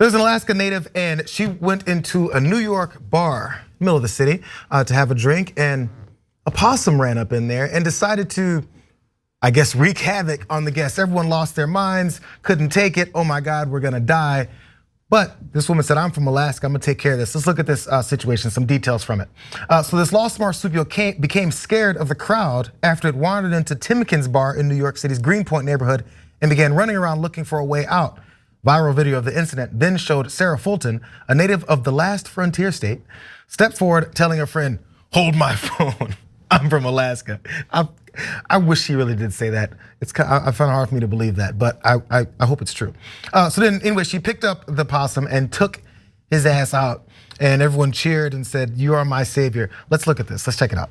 There's an Alaska native, and she went into a New York bar, middle of the city, to have a drink, and a possum ran up in there and decided to, I guess, wreak havoc on the guests. Everyone lost their minds, couldn't take it. Oh my God, we're gonna die. But this woman said, I'm from Alaska, I'm gonna take care of this. Let's look at this situation, some details from it. So this lost marsupial became scared of the crowd after it wandered into Temkin's bar in New York City's Greenpoint neighborhood and began running around looking for a way out. Viral video of the incident then showed Sara Fulton, a native of the last frontier state, step forward telling her friend, hold my phone, I'm from Alaska. I wish she really did say that. I find it hard for me to believe that, but I hope it's true. So then anyway, she picked up the possum and took his ass out, and everyone cheered and said, you are my savior. Let's look at this, let's check it out.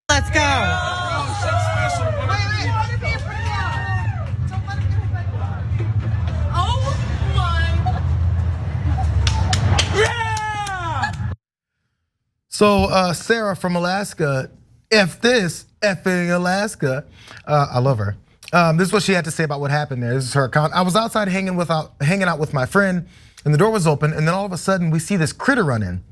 Let's go. So Sara from Alaska, F this, effing Alaska. I love her. This is what she had to say about what happened there. This is her account. I was outside hanging out with my friend, and the door was open, and then all of a sudden we see this critter run in.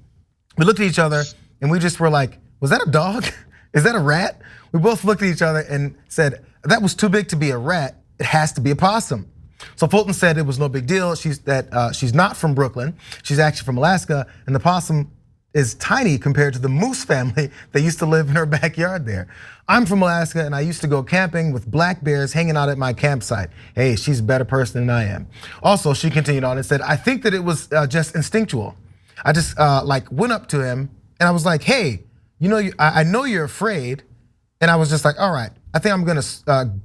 We looked at each other, and we just were like, was that a dog? Is that a rat? We both looked at each other and said, that was too big to be a rat. It has to be a possum. So Fulton said it was no big deal. She's not from Brooklyn. She's actually from Alaska, and the possum is tiny compared to the moose family that used to live in her backyard there. I'm from Alaska, and I used to go camping with black bears hanging out at my campsite. Hey, she's a better person than I am. Also, she continued on and said, I think that it was just instinctual. I just went up to him and I was like, hey, I know you're afraid. And I was just like, all right, I think I'm gonna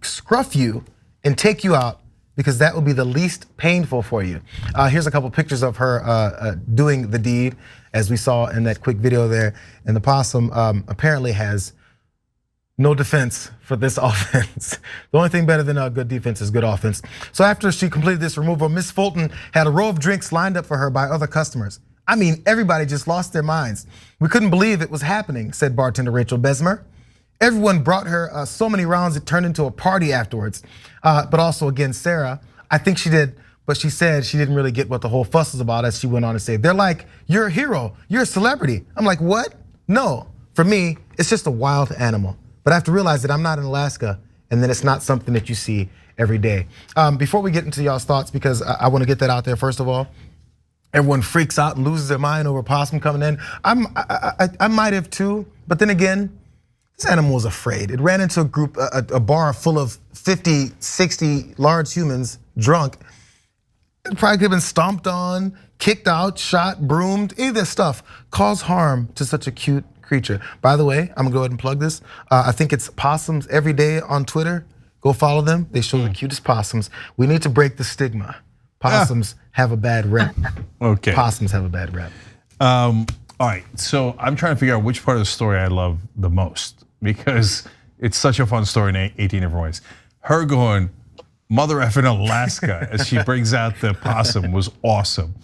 scruff you and take you out because that will be the least painful for you. Here's a couple pictures of her doing the deed, as we saw in that quick video there. And the possum apparently has no defense for this offense. The only thing better than a good defense is good offense. So after she completed this removal, Miss Fulton had a row of drinks lined up for her by other customers. I mean, everybody just lost their minds. We couldn't believe it was happening, said bartender Rachel Besmer. Everyone brought her so many rounds it turned into a party afterwards. But also again, Sara, I think she did, but she said she didn't really get what the whole fuss was about, as she went on to say, they're like, you're a hero, you're a celebrity. I'm like, what? No, for me, it's just a wild animal. But I have to realize that I'm not in Alaska, and then it's not something that you see every day. Before we get into y'all's thoughts, because I wanna get that out there first of all, everyone freaks out and loses their mind over possum coming in. I might have too, but then again, this animal was afraid. It ran into a bar full of 50, 60 large humans, drunk. It probably could have been stomped on, kicked out, shot, broomed, any of this stuff. Cause harm to such a cute creature. By the way, I'm gonna go ahead and plug this. I think it's Possums Every Day on Twitter. Go follow them. They show the cutest possums. We need to break the stigma. Possums have a bad rep. Okay. Possums have a bad rep. All right, so I'm trying to figure out which part of the story I love the most, because it's such a fun story in 18 different ways. Her going, mother effing Alaska, as she brings out the possum was awesome.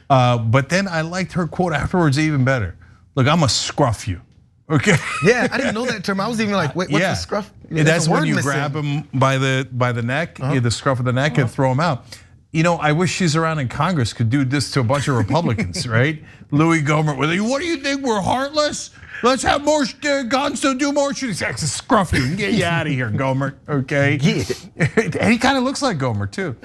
But then I liked her quote afterwards even better. Look, I'm gonna scruff you, okay? Yeah, I didn't know that term. I was even like, wait, what's the scruff? That's when you grab him by the neck, the scruff of the neck, and throw him out. I wish she's around in Congress could do this to a bunch of Republicans, right? Louis Gohmert with you. What do you think? We're heartless? Let's have more guns to do more shooting. Scruff you, get you out of here, Gohmert. Okay. And he kind of looks like Gohmert too.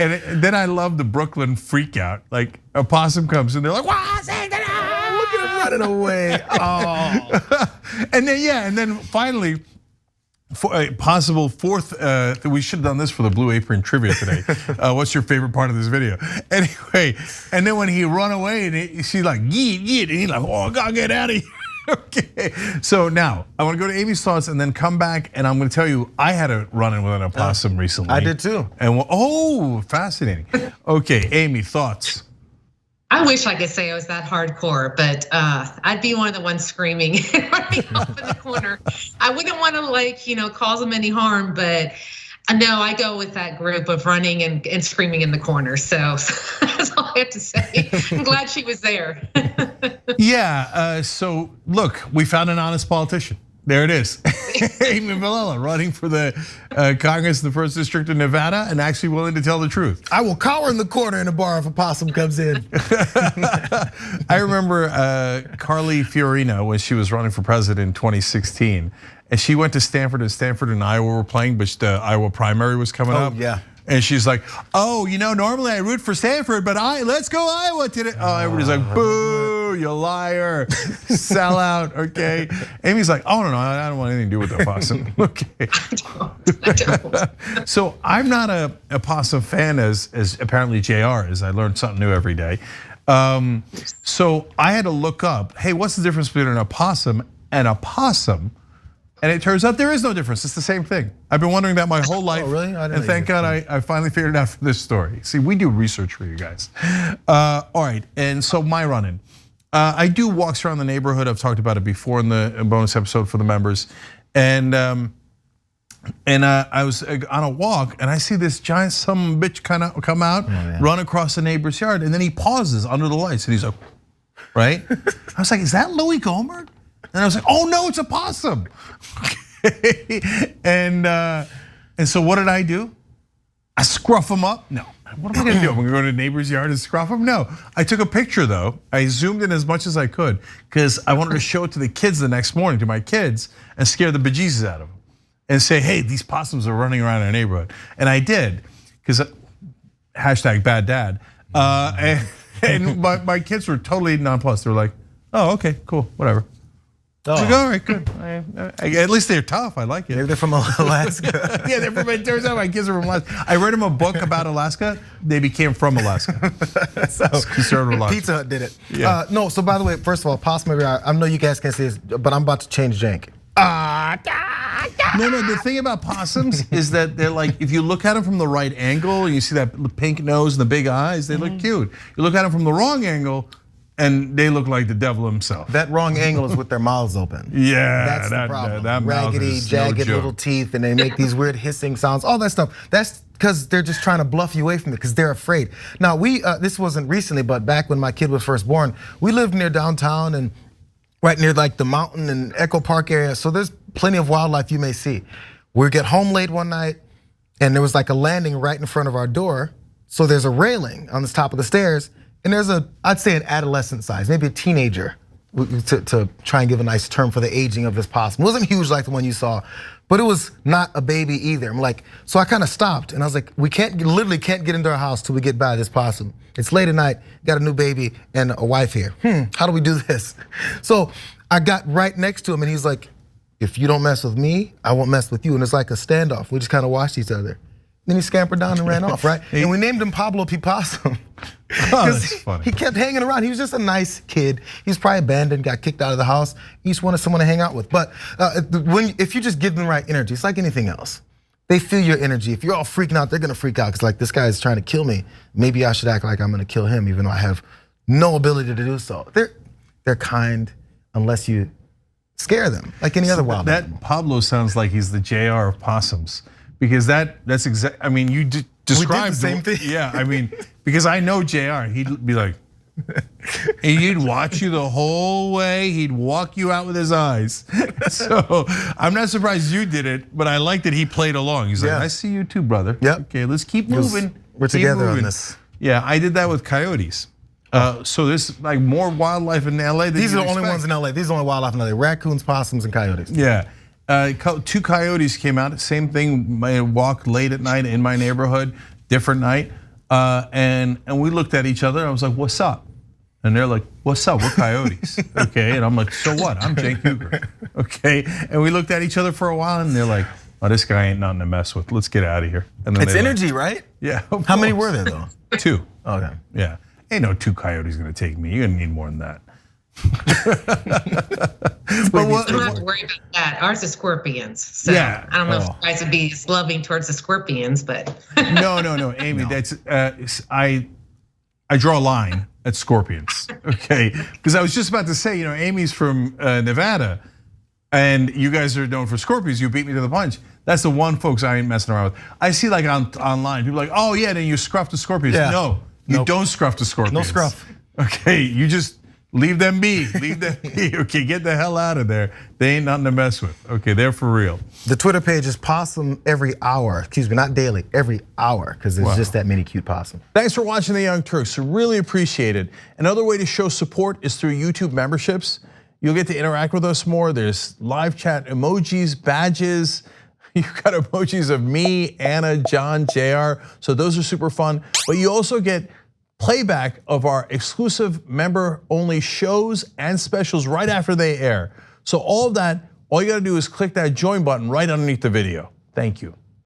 And then I love the Brooklyn freak out. Like a possum comes and they're like, wow, look at him running away. Oh. and then finally, for a possible fourth, we should have done this for the Blue Apron trivia today. What's your favorite part of this video? Anyway, and then when he run away and she's like, yeet, yeet, and he's like, oh, I gotta get out of here. Okay, so now I wanna go to Amy's thoughts and then come back, and I'm gonna tell you, I had a run-in with an opossum recently. I did too. And fascinating. Okay, Amy, thoughts? I wish I could say I was that hardcore, but I'd be one of the ones screaming and running off in the corner. I wouldn't want to cause them any harm, but no, I go with that group of running and screaming in the corner. So that's all I have to say. I'm glad she was there. Yeah, so look, we found an honest politician. There it is. Amy Vilela running for the Congress in the 1st District of Nevada and actually willing to tell the truth. I will cower in the corner in a bar if a possum comes in. I remember Carly Fiorina when she was running for president in 2016. And she went to Stanford, and Stanford and Iowa were playing, but the Iowa primary was coming up. Yeah. And she's like, oh, normally I root for Stanford, but let's go Iowa today. Oh, everybody's like, boo, you liar, sellout, okay? Amy's like, oh, no, I don't want anything to do with the possum, okay? I don't. So I'm not a possum fan as apparently JR is. I learned something new every day. So I had to look up, hey, what's the difference between an opossum and a possum? And it turns out there is no difference. It's the same thing. I've been wondering that my whole life. Oh, really? And thank God I finally figured it out for this story. See, we do research for you guys. All right, and so my run-in. I do walks around the neighborhood. I've talked about it before in the bonus episode for the members. And I was on a walk and I see this giant some bitch kind of come out, run across the neighbor's yard, and then he pauses under the lights and he's like, right? I was like, is that Louis Gohmert? And I was like, oh no, it's a possum. Okay. And so what did I do? I scruff him up? No. What am I gonna do? I'm gonna go to the neighbor's yard and scruff him? No. I took a picture though. I zoomed in as much as I could because I wanted to show it to the kids the next morning, to my kids, and scare the bejesus out of them. And say, hey, these possums are running around our neighborhood. And I did, because hashtag bad dad. And my kids were totally nonplussed. They were like, oh, okay, cool, whatever. I was like, all right, good. At least they're tough. I like it. Maybe they're from Alaska. Yeah, they're from. It turns out my kids are from Alaska. I read them a book about Alaska. They became from Alaska. So conservative logic. Pizza Hut did it. Yeah. No, so by the way, first of all, possum. I know you guys can't see this, but I'm about to change jank. No, the thing about possums is that they're like, if you look at them from the right angle, and you see that pink nose and the big eyes, they look cute. You look at them from the wrong angle, and they look like the devil himself. That wrong angle is with their mouths open. Yeah, that's the problem. That mouth raggedy, is jagged no little teeth, and they make these weird hissing sounds. All that stuff. That's because they're just trying to bluff you away from it because they're afraid. Now this wasn't recently, but back when my kid was first born, we lived near downtown and right near like the mountain and Echo Park area. So there's plenty of wildlife you may see. We get home late one night, and there was like a landing right in front of our door. So there's a railing on the top of the stairs. And there's I'd say an adolescent size, maybe a teenager, to try and give a nice term for the aging of this possum. It wasn't huge like the one you saw, but it was not a baby either. I'm like, so I kind of stopped and I was like, we literally can't get into our house till we get by this possum. It's late at night, got a new baby and a wife here. How do we do this? So I got right next to him and he's like, if you don't mess with me, I won't mess with you. And it's like a standoff. We just kind of watched each other. Then he scampered down and ran off, right? And we named him Pablo P. Possum. That's funny. He kept hanging around. He was just a nice kid. He was probably abandoned, got kicked out of the house. He just wanted someone to hang out with. But if you just give them the right energy, it's like anything else. They feel your energy. If you're all freaking out, they're gonna freak out. Cause like this guy is trying to kill me. Maybe I should act like I'm gonna kill him, even though I have no ability to do so. They're kind unless you scare them, like any other wild animal. That Pablo sounds like he's the JR of possums. Because that's exactly, I mean, you described the same thing. Yeah, I mean, because I know JR, he'd be like, and he'd watch you the whole way, he'd walk you out with his eyes. So I'm not surprised you did it, but I like that he played along. He's like, I see you too, brother. Yep. Okay, let's keep moving. We're together on this. Yeah, I did that with coyotes. So there's like more wildlife in LA than These are the only expect. ones in LA. These are the only wildlife in LA. Raccoons, possums, and coyotes. Yeah. 2 coyotes came out, same thing, I walked late at night in my neighborhood, different night. And we looked at each other, I was like, what's up? And they're like, what's up, we're coyotes, okay? And I'm like, so what, I'm Cenk Uygur, okay? And we looked at each other for a while and they're like, oh, this guy ain't nothing to mess with, let's get out of here. And then it's energy, right? Yeah. How many were there though? 2. Okay. Yeah, ain't no 2 coyotes gonna take me, you're gonna need more than that. I'm not worried about that. Ours is scorpions. So yeah. I don't know if you guys would be as loving towards the scorpions, but No, Amy, that's I draw a line. at scorpions, okay? Because I was just about to say, Amy's from Nevada, and you guys are known for scorpions. You beat me to the punch. That's the one, folks, I ain't messing around with. I see like online, people are like, oh yeah, then you scruff the scorpions. Yeah. No, you don't scruff the scorpions. No scruff. Okay, you just leave them be, leave them be. Okay, get the hell out of there. They ain't nothing to mess with. Okay, they're for real. The Twitter page is Possum every hour. Excuse me, not daily, every hour, because there's just that many cute possum. Thanks for watching The Young Turks, really appreciate it. Another way to show support is through YouTube memberships. You'll get to interact with us more. There's live chat emojis, badges. You've got emojis of me, Anna, John, JR. So those are super fun. But you also get playback of our exclusive member-only shows and specials right after they air. So all of that, all you gotta do is click that join button right underneath the video. Thank you.